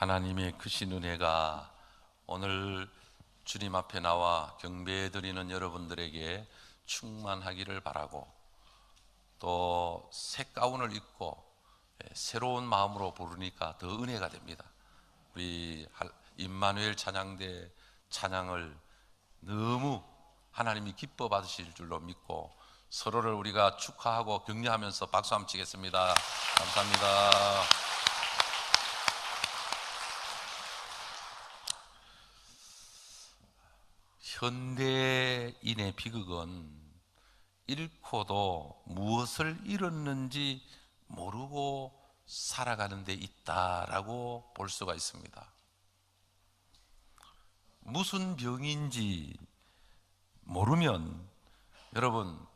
하나님의 크신 은혜가 오늘 주님 앞에 나와 경배해 드리는 여러분들에게 충만하기를 바라고, 또 새 가운을 입고 새로운 마음으로 부르니까 더 은혜가 됩니다. 우리 임마누엘 찬양대 찬양을 너무 하나님이 기뻐 받으실 줄로 믿고 서로를 우리가 축하하고 격려하면서 박수 한번 치겠습니다. 감사합니다. 현대인의 비극은 잃고도 무엇을 잃었는지 모르고 살아가는 데 있다라고 볼 수가 있습니다. 무슨 병인지 모르면 여러분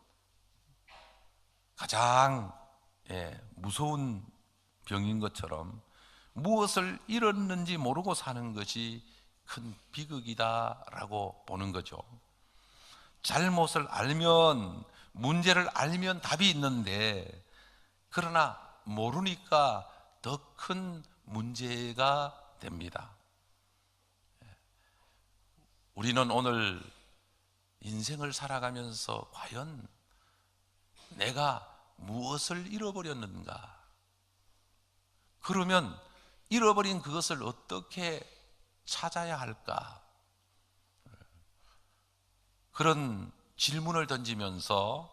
가장 무서운 병인 것처럼 무엇을 잃었는지 모르고 사는 것이 큰 비극이다라고 보는 거죠. 잘못을 알면, 문제를 알면 답이 있는데, 그러나 모르니까 더 큰 문제가 됩니다. 우리는 오늘 인생을 살아가면서 과연 내가 무엇을 잃어버렸는가? 그러면 잃어버린 그것을 어떻게 찾아야 할까? 그런 질문을 던지면서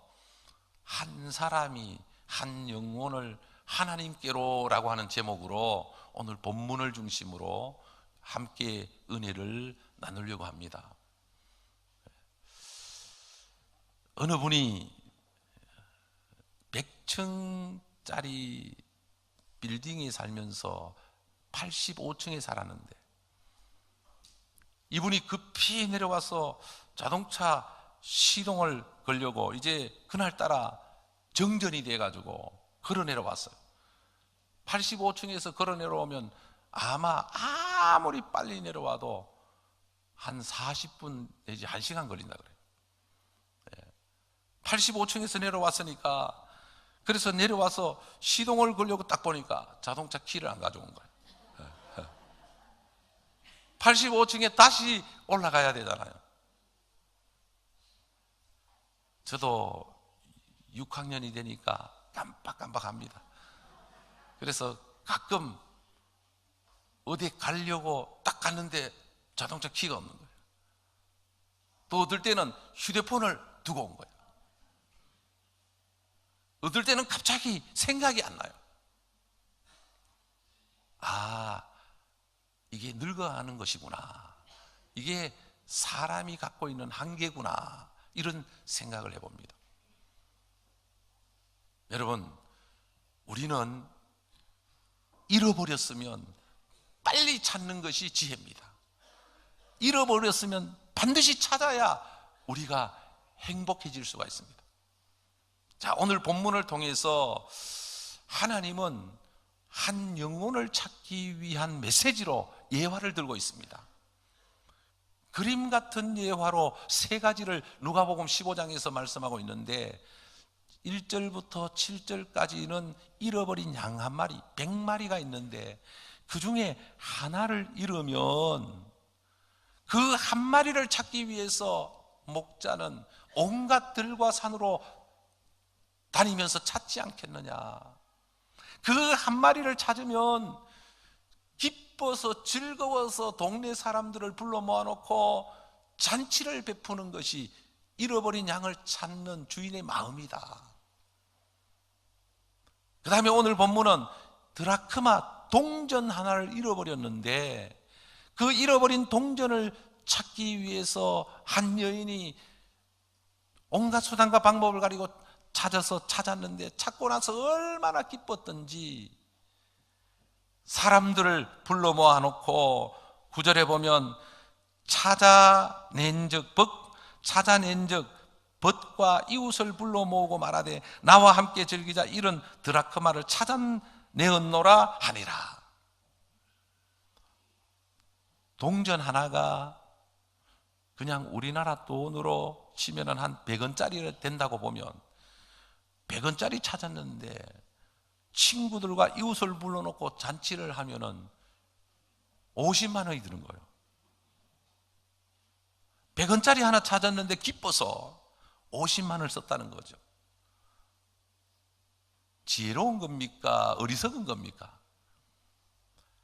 한 사람이 한 영혼을 하나님께로라고 하는 제목으로 오늘 본문을 중심으로 함께 은혜를 나누려고 합니다. 어느 분이 100층짜리 빌딩에 살면서 85층에 살았는데, 이분이 급히 내려와서 자동차 시동을 걸려고 이제 그날따라 정전이 돼가지고 걸어 내려왔어요. 85층에서 걸어 내려오면 아마 아무리 빨리 내려와도 한 40분 내지 1시간 걸린다 그래요. 85층에서 내려왔으니까, 그래서 내려와서 시동을 걸려고 딱 보니까 자동차 키를 안 가져온 거예요. 85층에 다시 올라가야 되잖아요. 저도 6학년이 되니까 깜빡깜빡합니다. 그래서 가끔 어디 가려고 딱 갔는데 자동차 키가 없는 거예요. 또 어떨 때는 휴대폰을 두고 온 거예요. 어떨 때는 갑자기 생각이 안 나요. 이게 늙어가는 것이구나. 이게 사람이 갖고 있는 한계구나. 이런 생각을 해봅니다. 여러분, 우리는 잃어버렸으면 빨리 찾는 것이 지혜입니다. 잃어버렸으면 반드시 찾아야 우리가 행복해질 수가 있습니다. 자, 오늘 본문을 통해서 하나님은 한 영혼을 찾기 위한 메시지로 예화를 들고 있습니다. 그림 같은 예화로 세 가지를 누가복음 15장에서 말씀하고 있는데, 1절부터 7절까지는 잃어버린 양 한 마리, 100마리가 있는데 그 중에 하나를 잃으면 그 한 마리를 찾기 위해서 목자는 온갖 들과 산으로 다니면서 찾지 않겠느냐. 그 한 마리를 찾으면 기뻐서 즐거워서 동네 사람들을 불러 모아놓고 잔치를 베푸는 것이 잃어버린 양을 찾는 주인의 마음이다. 그 다음에 오늘 본문은 드라크마 동전 하나를 잃어버렸는데, 그 잃어버린 동전을 찾기 위해서 한 여인이 온갖 수단과 방법을 가리고 찾았는데, 찾고 나서 얼마나 기뻤던지 사람들을 불러 모아놓고 9절에 보면 찾아낸 적 벗과 이웃을 불러 모으고 말하되 나와 함께 즐기자, 이런 드라크마를 찾아내었노라 하니라. 동전 하나가 그냥 우리나라 돈으로 치면 한 100원짜리 된다고 보면 100원짜리 찾았는데 친구들과 이웃을 불러놓고 잔치를 하면은 50만 원이 드는 거예요. 100원짜리 하나 찾았는데 기뻐서 50만 원을 썼다는 거죠. 지혜로운 겁니까? 어리석은 겁니까?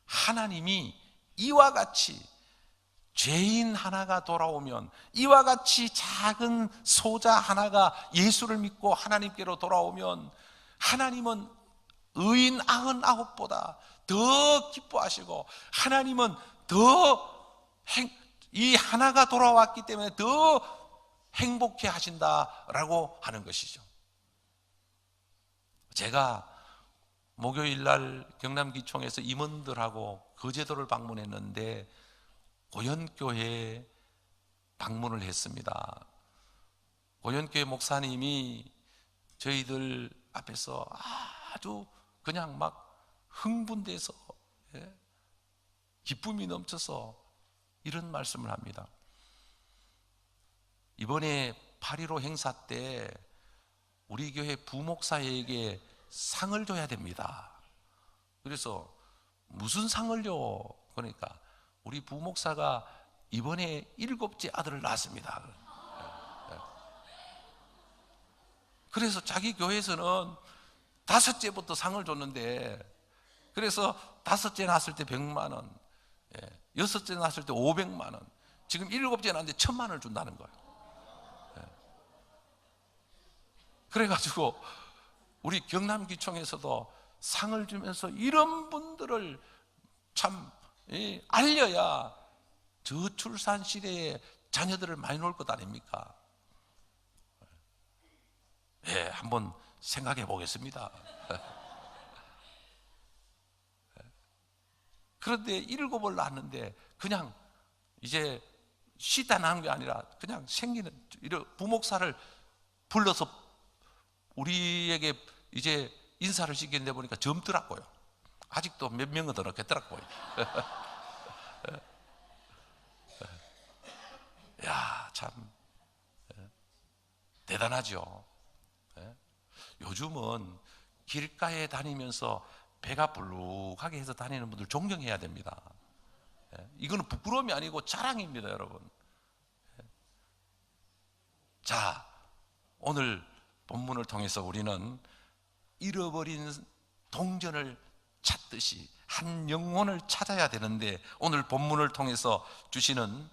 하나님이 이와 같이 죄인 하나가 돌아오면, 이와 같이 작은 소자 하나가 예수를 믿고 하나님께로 돌아오면, 하나님은 의인 99보다 더 기뻐하시고, 하나님은 이 하나가 돌아왔기 때문에 더 행복해 하신다라고 하는 것이죠. 제가 목요일 날 경남기총에서 임원들하고 거제도를 방문했는데 고연교회 방문을 했습니다. 고연교회 목사님이 저희들 앞에서 아주 그냥 막 흥분돼서, 기쁨이 넘쳐서 이런 말씀을 합니다. 이번에 8.15 행사 때 우리 교회 부목사에게 상을 줘야 됩니다. 그래서 무슨 상을 줘? 그러니까 우리 부목사가 이번에 7째 아들을 낳았습니다. 그래서 자기 교회에서는 5째부터 상을 줬는데, 그래서 5째 낳았을 때 100만 원, 6째 낳았을 때 500만 원, 지금 7째 낳았는데 1000만 원을 준다는 거예요. 그래가지고 우리 경남기총에서도 상을 주면서 이런 분들을 참 알려야 저출산 시대에 자녀들을 많이 놓을 것 아닙니까? 한번 생각해 보겠습니다. 그런데 7을 낳았는데 그냥 이제 쉬다 난 게 아니라 그냥 생기는, 이런 부목사를 불러서 우리에게 이제 인사를 시키는데 보니까 젊더라고요. 아직도 몇 명은 더 넣겠더라고요. 야, 참 대단하죠. 요즘은 길가에 다니면서 배가 불룩하게 해서 다니는 분들 존경해야 됩니다. 이거는 부끄러움이 아니고 자랑입니다, 여러분. 자, 오늘 본문을 통해서 우리는 잃어버린 동전을 찾듯이 한 영혼을 찾아야 되는데, 오늘 본문을 통해서 주시는,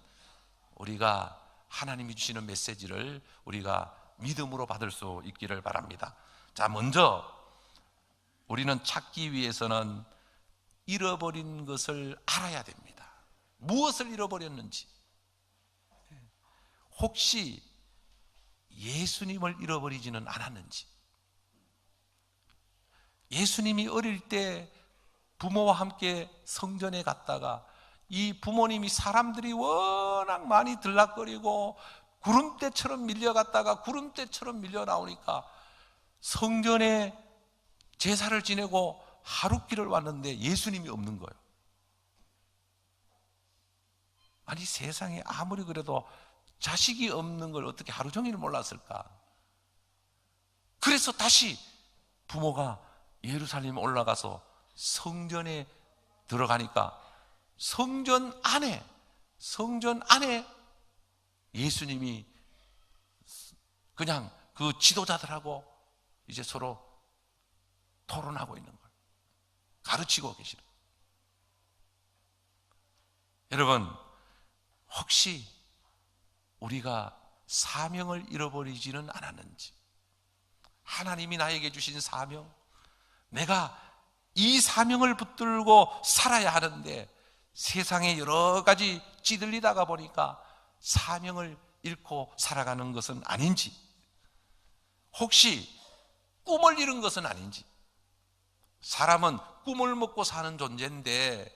우리가 하나님이 주시는 메시지를 우리가 믿음으로 받을 수 있기를 바랍니다. 자, 먼저 우리는 찾기 위해서는 잃어버린 것을 알아야 됩니다. 무엇을 잃어버렸는지. 혹시 예수님을 잃어버리지는 않았는지. 예수님이 어릴 때 부모와 함께 성전에 갔다가, 이 부모님이 사람들이 워낙 많이 들락거리고 구름대처럼 밀려갔다가 구름대처럼 밀려 나오니까 성전에 제사를 지내고 하룻길을 왔는데 예수님이 없는 거예요. 아니, 세상에 아무리 그래도 자식이 없는 걸 어떻게 하루 종일 몰랐을까? 그래서 다시 부모가 예루살렘에 올라가서 성전에 들어가니까 성전 안에 예수님이 그냥 그 지도자들하고 이제 서로 토론하고 있는 거예요. 가르치고 계시는 거예요. 여러분, 혹시 우리가 사명을 잃어버리지는 않았는지, 하나님이 나에게 주신 사명, 내가 이 사명을 붙들고 살아야 하는데 세상에 여러 가지 찌들리다가 보니까 사명을 잃고 살아가는 것은 아닌지, 혹시 꿈을 잃은 것은 아닌지. 사람은 꿈을 먹고 사는 존재인데,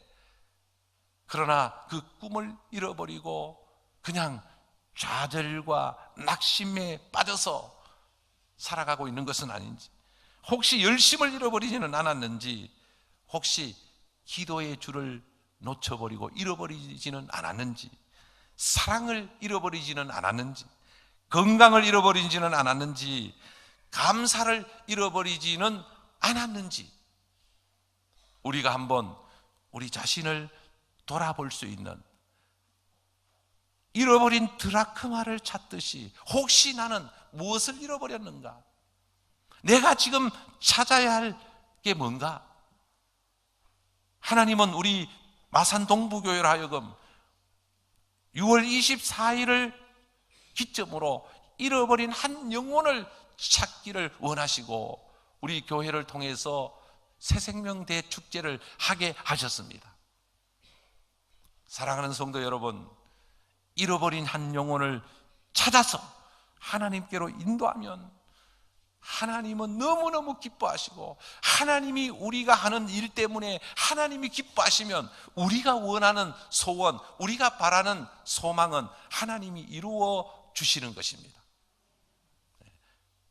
그러나 그 꿈을 잃어버리고 그냥 좌절과 낙심에 빠져서 살아가고 있는 것은 아닌지, 혹시 열심을 잃어버리지는 않았는지, 혹시 기도의 줄을 놓쳐버리고 잃어버리지는 않았는지, 사랑을 잃어버리지는 않았는지, 건강을 잃어버리지는 않았는지, 감사를 잃어버리지는 않았는지, 우리가 한번 우리 자신을 돌아볼 수 있는, 잃어버린 드라크마를 찾듯이 혹시 나는 무엇을 잃어버렸는가? 내가 지금 찾아야 할 게 뭔가? 하나님은 우리 마산 동부교회로 하여금 6월 24일을 기점으로 잃어버린 한 영혼을 찾기를 원하시고 우리 교회를 통해서 새생명 대축제를 하게 하셨습니다. 사랑하는 성도 여러분, 잃어버린 한 영혼을 찾아서 하나님께로 인도하면 하나님은 너무너무 기뻐하시고, 하나님이 우리가 하는 일 때문에 하나님이 기뻐하시면 우리가 원하는 소원, 우리가 바라는 소망은 하나님이 이루어 주시는 것입니다.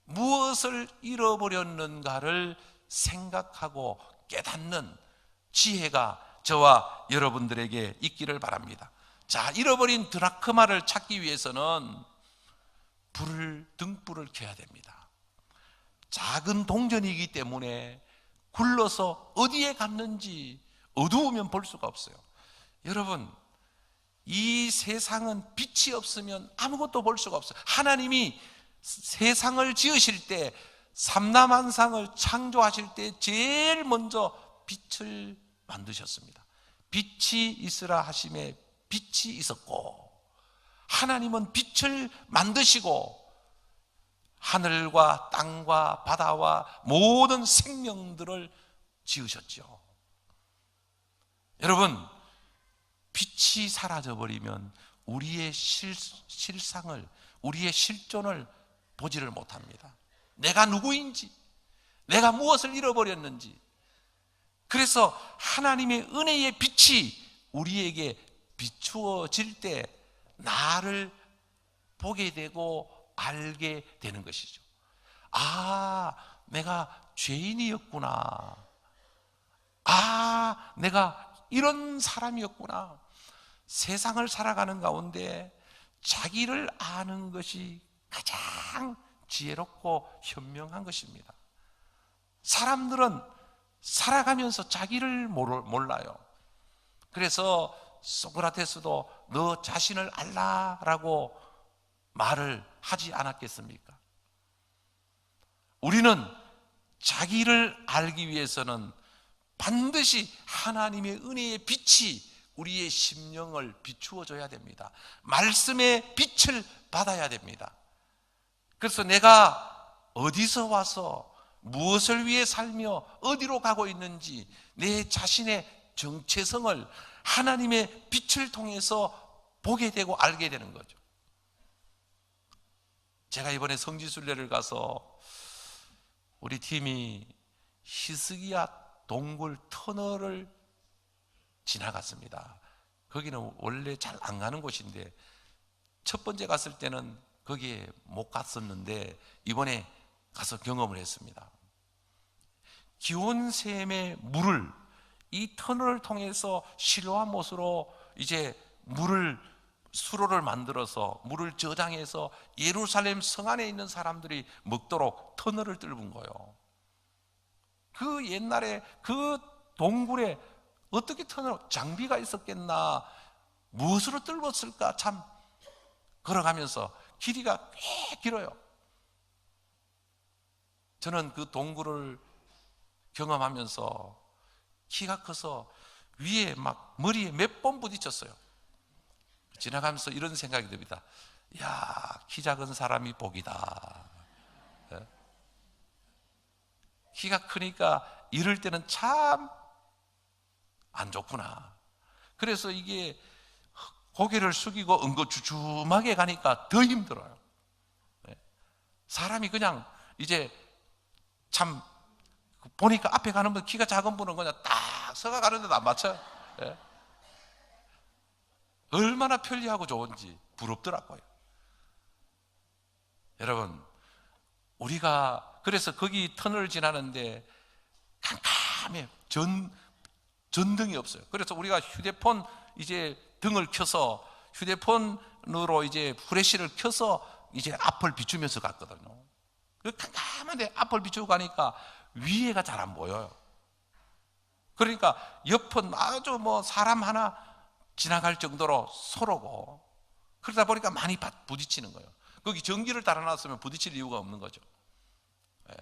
무엇을 잃어버렸는가를 생각하고 깨닫는 지혜가 저와 여러분들에게 있기를 바랍니다. 자, 잃어버린 드라크마를 찾기 위해서는 등불을 켜야 됩니다. 작은 동전이기 때문에 굴러서 어디에 갔는지 어두우면 볼 수가 없어요. 여러분, 이 세상은 빛이 없으면 아무것도 볼 수가 없어요. 하나님이 세상을 지으실 때, 삼라만상을 창조하실 때 제일 먼저 빛을 만드셨습니다. 빛이 있으라 하심에 빛이 있었고, 하나님은 빛을 만드시고 하늘과 땅과 바다와 모든 생명들을 지으셨죠. 여러분, 빛이 사라져버리면 우리의 실상을, 우리의 실존을 보지를 못합니다. 내가 누구인지, 내가 무엇을 잃어버렸는지. 그래서 하나님의 은혜의 빛이 우리에게 비추어질 때 나를 보게 되고 알게 되는 것이죠. 아, 내가 죄인이었구나. 아, 내가 이런 사람이었구나. 세상을 살아가는 가운데 자기를 아는 것이 가장 지혜롭고 현명한 것입니다. 사람들은 살아가면서 자기를 몰라요. 그래서 소크라테스도 너 자신을 알라라고 말을 하지 않았겠습니까? 우리는 자기를 알기 위해서는 반드시 하나님의 은혜의 빛이 우리의 심령을 비추어 줘야 됩니다. 말씀의 빛을 받아야 됩니다. 그래서 내가 어디서 와서 무엇을 위해 살며 어디로 가고 있는지 내 자신의 정체성을 하나님의 빛을 통해서 보게 되고 알게 되는 거죠. 제가 이번에 성지순례를 가서 우리 팀이 히스기야 동굴 터널을 지나갔습니다. 거기는 원래 잘 안 가는 곳인데 첫 번째 갔을 때는 거기에 못 갔었는데 이번에 가서 경험을 했습니다. 기온샘의 물을 이 터널을 통해서 실로암못으로 이제 수로를 만들어서 물을 저장해서 예루살렘 성 안에 있는 사람들이 먹도록 터널을 뚫은 거예요. 그 옛날에 그 동굴에 어떻게 장비가 있었겠나, 무엇으로 뚫었을까, 참 걸어가면서 길이가 꽤 길어요. 저는 그 동굴을 경험하면서 키가 커서 위에 막 머리에 몇 번 부딪혔어요. 지나가면서 이런 생각이 듭니다. 야, 키 작은 사람이 복이다. 키가 크니까 이럴 때는 참 안 좋구나. 그래서 이게 고개를 숙이고 엉거주춤하게 가니까 더 힘들어요. 사람이 그냥 이제 참 보니까 앞에 가는 분, 키가 작은 분은 그냥 딱 서가 가는데도 안 맞춰요. 얼마나 편리하고 좋은지 부럽더라고요. 여러분, 우리가 그래서 거기 터널을 지나는데 깜깜해. 전등이 없어요. 그래서 우리가 휴대폰 이제 등을 켜서 휴대폰으로 이제 후레쉬를 켜서 이제 앞을 비추면서 갔거든요. 깜깜한데 앞을 비추고 가니까 위에가 잘 안 보여요. 그러니까 옆은 아주 뭐 사람 하나 지나갈 정도로 서로고, 그러다 보니까 많이 부딪히는 거예요. 거기 전기를 달아놨으면 부딪힐 이유가 없는 거죠. 예.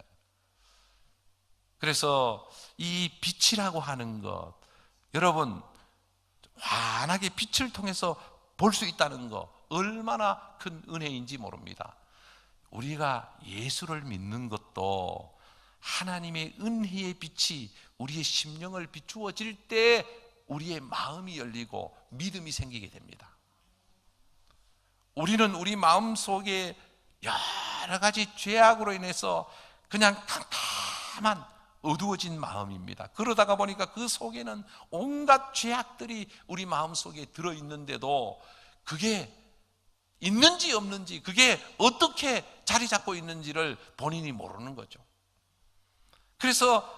그래서 이 빛이라고 하는 것, 여러분 환하게 빛을 통해서 볼 수 있다는 거 얼마나 큰 은혜인지 모릅니다. 우리가 예수를 믿는 것도 하나님의 은혜의 빛이 우리의 심령을 비추어질 때 우리의 마음이 열리고 믿음이 생기게 됩니다. 우리는 우리 마음 속에 여러 가지 죄악으로 인해서 그냥 캄캄한 어두워진 마음입니다. 그러다가 보니까 그 속에는 온갖 죄악들이 우리 마음 속에 들어있는데도 그게 있는지 없는지, 그게 어떻게 자리 잡고 있는지를 본인이 모르는 거죠. 그래서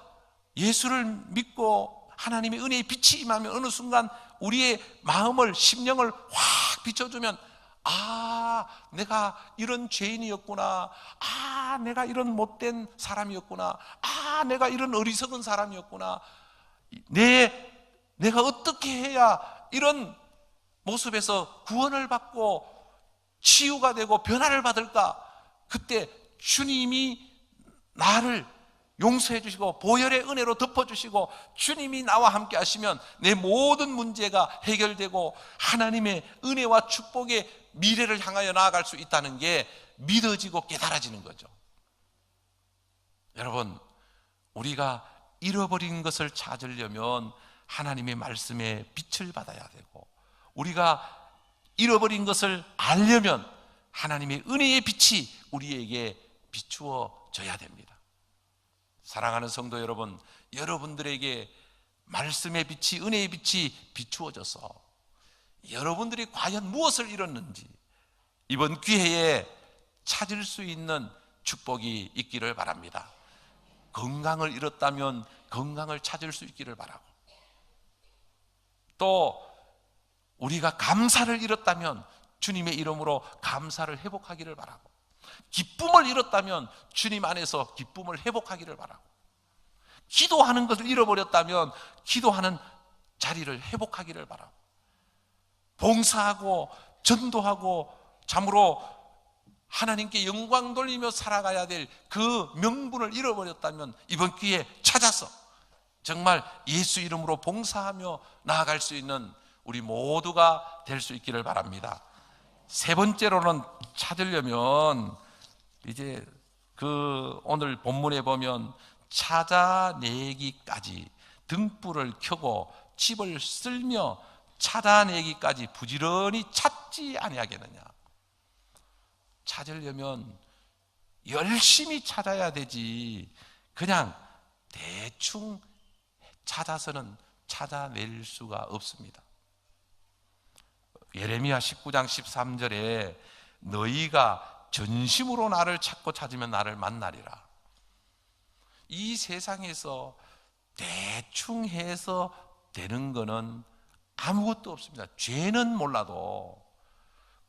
예수를 믿고 하나님의 은혜의 빛이 임하면 어느 순간 우리의 마음을, 심령을 확 비춰주면, 아, 내가 이런 죄인이었구나. 아, 내가 이런 못된 사람이었구나. 아, 내가 이런 어리석은 사람이었구나. 내가 어떻게 해야 이런 모습에서 구원을 받고 치유가 되고 변화를 받을까? 그때 주님이 나를 용서해 주시고 보혈의 은혜로 덮어주시고 주님이 나와 함께 하시면 내 모든 문제가 해결되고 하나님의 은혜와 축복의 미래를 향하여 나아갈 수 있다는 게 믿어지고 깨달아지는 거죠. 여러분, 우리가 잃어버린 것을 찾으려면 하나님의 말씀에 빛을 받아야 되고, 우리가 잃어버린 것을 알려면 하나님의 은혜의 빛이 우리에게 비추어져야 됩니다. 사랑하는 성도 여러분, 여러분들에게 말씀의 빛이, 은혜의 빛이 비추어져서 여러분들이 과연 무엇을 잃었는지 이번 기회에 찾을 수 있는 축복이 있기를 바랍니다. 건강을 잃었다면 건강을 찾을 수 있기를 바라고, 또 우리가 감사를 잃었다면 주님의 이름으로 감사를 회복하기를 바라고, 기쁨을 잃었다면 주님 안에서 기쁨을 회복하기를 바라고, 기도하는 것을 잃어버렸다면 기도하는 자리를 회복하기를 바라고, 봉사하고 전도하고 참으로 하나님께 영광 돌리며 살아가야 될 그 명분을 잃어버렸다면 이번 기회에 찾아서 정말 예수 이름으로 봉사하며 나아갈 수 있는 우리 모두가 될 수 있기를 바랍니다. 세 번째로는 찾으려면 이제 오늘 본문에 보면 찾아내기까지 등불을 켜고 칩을 쓸며 찾아내기까지 부지런히 찾지 아니하겠느냐. 찾으려면 열심히 찾아야 되지 그냥 대충 찾아서는 찾아낼 수가 없습니다. 예레미야 19장 13절에 너희가 전심으로 나를 찾고 찾으면 나를 만나리라. 이 세상에서 대충 해서 되는 거는 아무것도 없습니다. 죄는 몰라도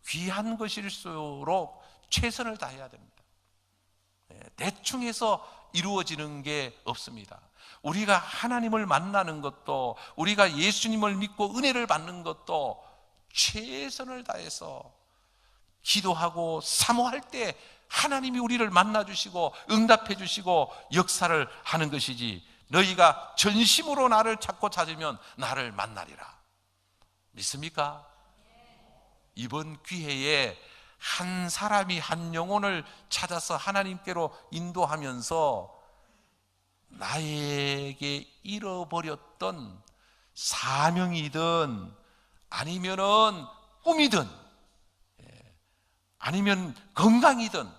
귀한 것일수록 최선을 다해야 됩니다. 대충 해서 이루어지는 게 없습니다. 우리가 하나님을 만나는 것도, 우리가 예수님을 믿고 은혜를 받는 것도 최선을 다해서 기도하고 사모할 때 하나님이 우리를 만나주시고 응답해 주시고 역사를 하는 것이지, 너희가 전심으로 나를 찾고 찾으면 나를 만나리라. 믿습니까? 이번 기회에 한 사람이 한 영혼을 찾아서 하나님께로 인도하면서 나에게 잃어버렸던 사명이든 아니면은 꿈이든 아니면 건강이든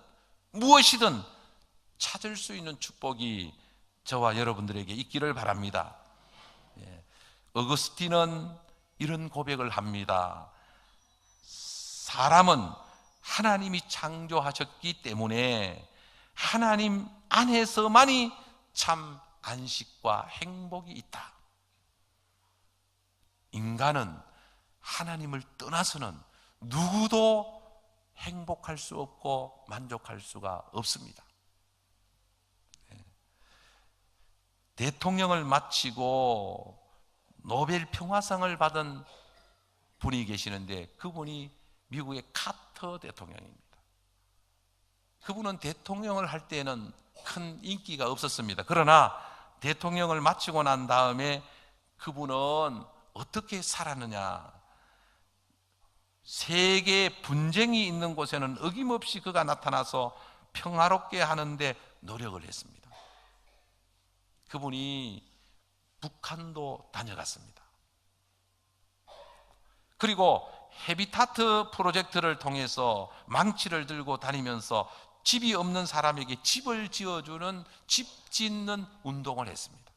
무엇이든 찾을 수 있는 축복이 저와 여러분들에게 있기를 바랍니다. 어거스틴은 이런 고백을 합니다. 사람은 하나님이 창조하셨기 때문에 하나님 안에서만이 참 안식과 행복이 있다. 인간은 하나님을 떠나서는 누구도 행복할 수 없고 만족할 수가 없습니다. 대통령을 마치고 노벨 평화상을 받은 분이 계시는데 그분이 미국의 카터 대통령입니다. 그분은 대통령을 할 때는 큰 인기가 없었습니다. 그러나 대통령을 마치고 난 다음에 그분은 어떻게 살았느냐? 세계 분쟁이 있는 곳에는 어김없이 그가 나타나서 평화롭게 하는데 노력을 했습니다. 그분이 북한도 다녀갔습니다. 그리고 헤비타트 프로젝트를 통해서 망치를 들고 다니면서 집이 없는 사람에게 집을 지어주는 집 짓는 운동을 했습니다.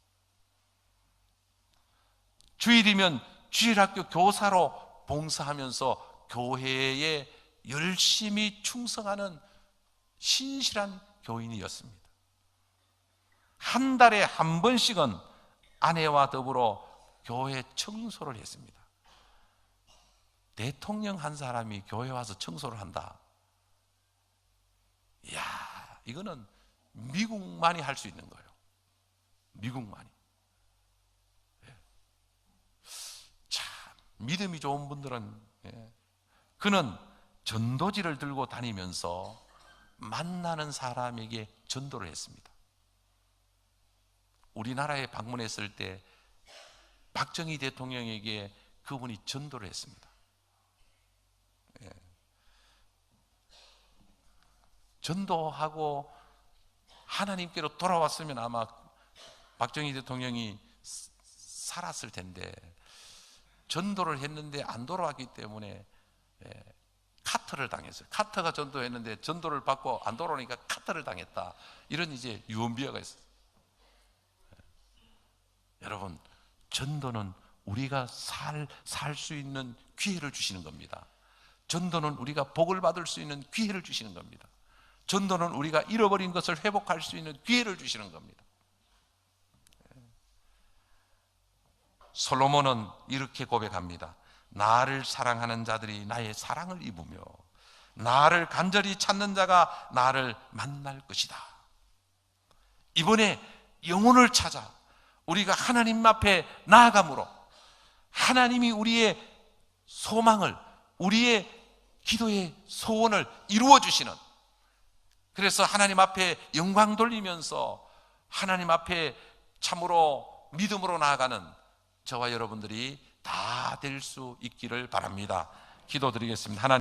주일이면 주일학교 교사로 봉사하면서 교회에 열심히 충성하는 신실한 교인이었습니다. 한 달에 한 번씩은 아내와 더불어 교회 청소를 했습니다. 대통령 한 사람이 교회 와서 청소를 한다. 이야, 이거는 미국만이 할 수 있는 거예요. 미국만이. 참, 믿음이 좋은 분들은, 그는 전도지를 들고 다니면서 만나는 사람에게 전도를 했습니다. 우리나라에 방문했을 때 박정희 대통령에게 그분이 전도를 했습니다. 전도하고 하나님께로 돌아왔으면 아마 박정희 대통령이 살았을 텐데 전도를 했는데 안 돌아왔기 때문에 카터를 당했어요. 카터가 전도했는데 전도를 받고 안 돌아오니까 카터를 당했다. 이런 이제 유언비어가 있어요. 여러분, 전도는 우리가 살 수 있는 기회를 주시는 겁니다. 전도는 우리가 복을 받을 수 있는 기회를 주시는 겁니다. 전도는 우리가 잃어버린 것을 회복할 수 있는 기회를 주시는 겁니다. 솔로몬은 이렇게 고백합니다. 나를 사랑하는 자들이 나의 사랑을 입으며 나를 간절히 찾는 자가 나를 만날 것이다. 이번에 영혼을 찾아 우리가 하나님 앞에 나아감으로 하나님이 우리의 소망을, 우리의 기도의 소원을 이루어 주시는, 그래서 하나님 앞에 영광 돌리면서 하나님 앞에 참으로 믿음으로 나아가는 저와 여러분들이 다 될 수 있기를 바랍니다. 기도드리겠습니다. 하나님